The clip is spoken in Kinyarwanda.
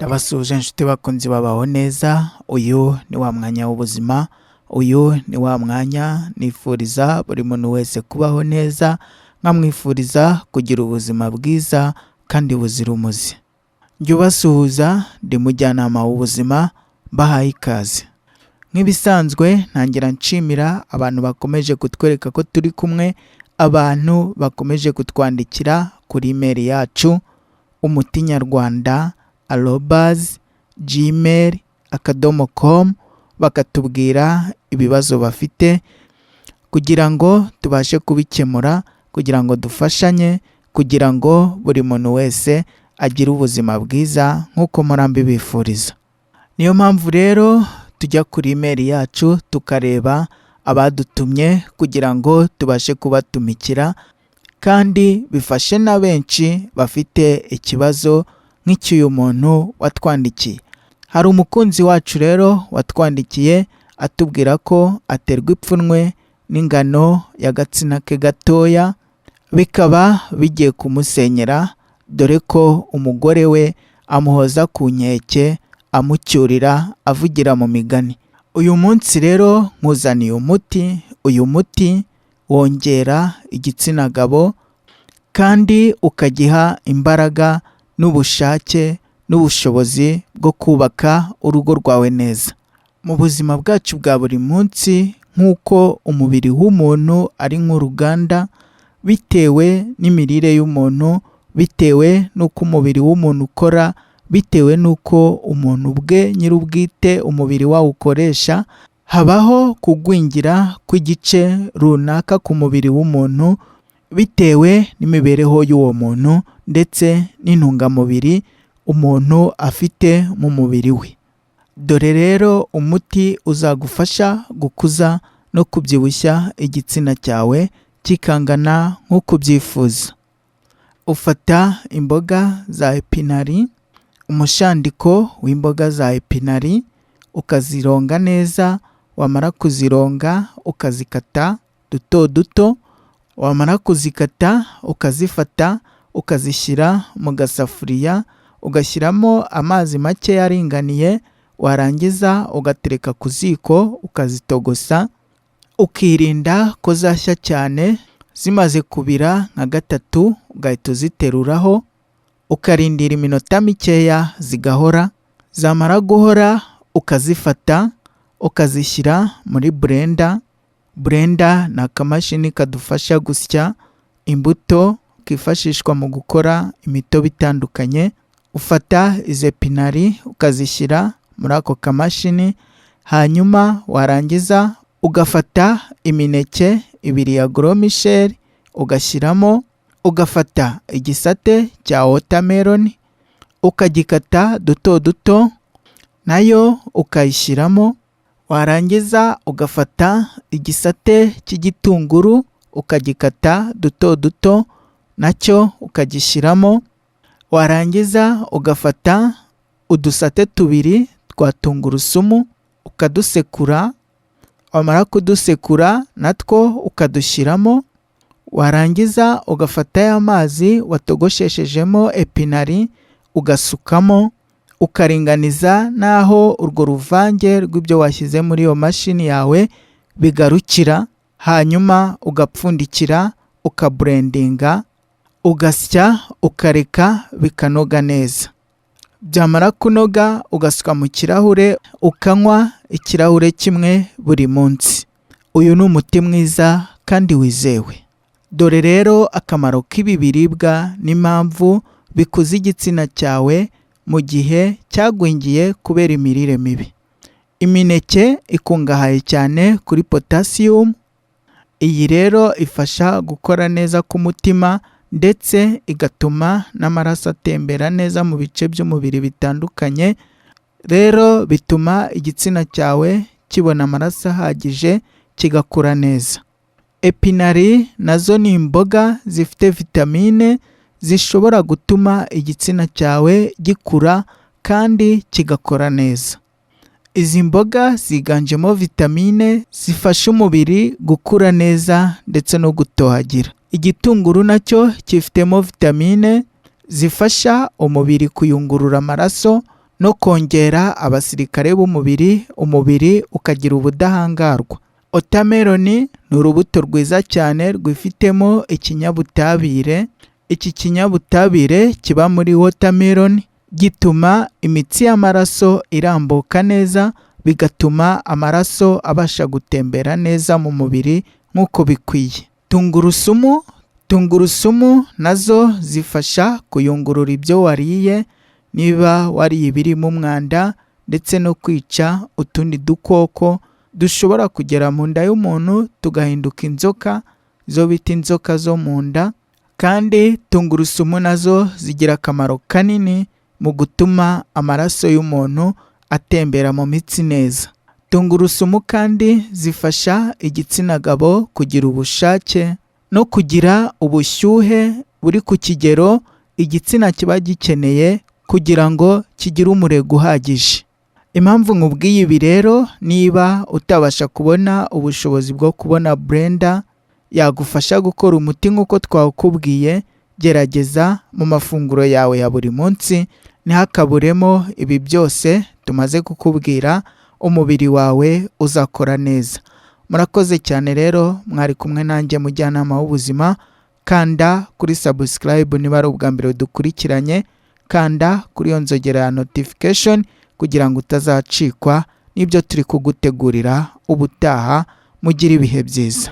Ndabasuhuje inshuti bakunzi babaho neza. Uyu ni wa mwanya w'ubuzima, uyu ni wa mwanya nifuriza buri muntu wese kubaho neza, nkamwifuriza kugira ubuzima bwiza kandi buzira umuze. Njye ubasuhuza ndi mujyanama w'ubuzima, mbahaye ikaze. Nk'ibisanzwe ntangira nshimira abantu bakomeje kutwereka ko turi kumwe, abantu bakomeje kutwandikira kuri email yacu umutinyarwanda@gmail.com bakatubwira ibibazo bafite kugira ngo tubashe kubikemura, kugira ngo dufashanye, kugira ngo buri muntu wese agire ubuzima bwiza nk'uko murambi bifuriza. Niyo mpamvu rero tujya kuri email yacu tukareba abadutumye kugira ngo tubashe kubatumikira kandi bifashe na benshi bafite ikibazo nk'icy'uyu muntu watwandikiye. Hari umukunzi wacu rero watwandikiye atubwira ko aterwa ipfunwe n'ingano y'agatsina ke gatoya, bikaba bigiye kumusenyera dore ko umugore we amuhoza ku nkeke, amucyurira, avugira mu migani. Uyu munsi rero nkuzaniye umuti. Uyu muti wongera igitsina gabo kandi ukagiha imbaraga n'ubushake n'ubushobozi bwo kubaka urugo rwawe neza. Mu buzima bwacu bwa buri munsi, nk'uko umubiri w'umuntu ari nk'uruganda, bitewe n'imirire y'umuntu, bitewe n'uko umubiri w'umuntu ukora, bitewe n'uko umuntu ubwe nyir'ubwite umubiri wawukoresha, habaho kugwingira kw'igice runaka ku mubiri w'umuntu bitewe n'imibereho y'uwo muntu ndetse n'intungamubiri umuntu afite mu mubiri we. Dore rero umuti uzagufasha gukuza no kubyibushya igitsina cyawe kikangana nk'uko ubyifuza. Ufata imboga za epinari, umushandiko w'imboga za epinari, ukazironga neza. Wamara kuzironga ukazikata duto duto, wamara kuzikata ukazifata ukazishyira mu gasafuriya, ugashyiramo amazi make aringaniye, warangiza ugatereka ku ziko ukazitogosa, ukirinda ko zashya cyane. Zimaze kubira nka gatatu ugahita uziteruraho, ukarindira iminota mikeya zigahora. Zamara guhora ukazifata ukazishyira muri blender. Blender ni akamashini kadufasha gusya imbuto kifashishwa mu gukora imitobe itandukanye. Ufata izo epinari ukazishyira muri ako kamashini, hanyuma warangiza ugafata imineke ibiri ya Gros Michel ugashyiramo, ugafata igisate cya watermelon ukagikata duto duto nayo ukayishyiramo, warangiza ugafata igisate cy'igitunguru ukagikata duto duto nacyo ukagishyiramo, warangiza ugafata udusate tubiri twa tungurusumu ukadusekura. Wamara kudusekura natwo ukadushyiramo, warangiza ugafata ya mazi watogosheshejemo epinari ugasukamo, ukaringaniza n'aho urwo ruvange rw'ibyo washyize muri iyo mashini yawe bigarukira, hanyuma ugapfundikira, ukaburendinga, ugasya, ukareka bikanoga neza. Byamara kunoga ugasuka mu kirahure, ukanywa ikirahure kimwe buri munsi. Uyu ni umuti mwiza kandi wizewe. Dore rero akamaro k'ibi biribwa n'impamvu bikuza igitsina cyawe mu gihe cyagwingiye kubera imirire mibi. Imineke ikungahaye cyane kuri potassium. Iyi rero ifasha gukora neza k'umutima ndetse igatuma n'amaraso atembera neza mu bice by'umubiri bitandukanye. Rero bituma igitsina cyawe kibona amaraso ahagije kigakura neza. Epinari nazo ni imboga zifite vitamine zishobora gutuma igitsina cyawe gikura kandi kigakora neza. Izi mboga ziganjemo vitamine zifasha umubiri gukura neza ndetse no gutohagira. Igitunguru nacyo kifitemo vitamine zifasha umubiri kuyungurura amaraso no kongera abasirikare b'umubiri, umubiri ukagira ubudahangarwa. Watermelon ni urubuto rwiza cyane rwifitemo ikinyabutabire. Iki kinyabutabire kiba muri watermelon gituma imitsi y'amaraso irambuka neza, bigatuma amaraso abasha gutembera neza mu mubiri nk'uko bikwiye. Tungurusumu nazo zifasha kuyungurura ibyo wariye, niba wariye ibirimo umwanda, ndetse no kwica utundi dukoko dushobora kugera mu nda y'umuntu tugahinduka inzoka, zo bita inzoka zo mu nda. Kandi tungurusumu nazo zigira akamaro kanini mu gutuma amaraso y'umuntu atembera mu mitsi neza. Tungurusumu kandi zifasha igitsina gabo kugira ubushake no kugira ubushyuhe buri ku kigero igitsina kiba gikeneye kugira ngo kigire umurego uhagije. Impamvu nkubwiye ibi rero, niba utabasha kubona ubushobozi bwo kubona blender yagufasha gukora umuti nk'uko twawukubwiye, gerageza mu mafunguro yawe ya buri munsi ntihakaburemo ibi byose tumaze kukubwira, umubiri wawe uzakora neza. Murakoze cyane rero, mwari kumwe nanjye mujyanama w'ubuzima. Kanda kuri subscribe niba ari ubwa mbere dukurikiranye, kanda kuri iyo nzogera ya notification kugira ngo utazacikwa n'ibyo turi kugutegurira ubutaha. Mugire ibihe byiza.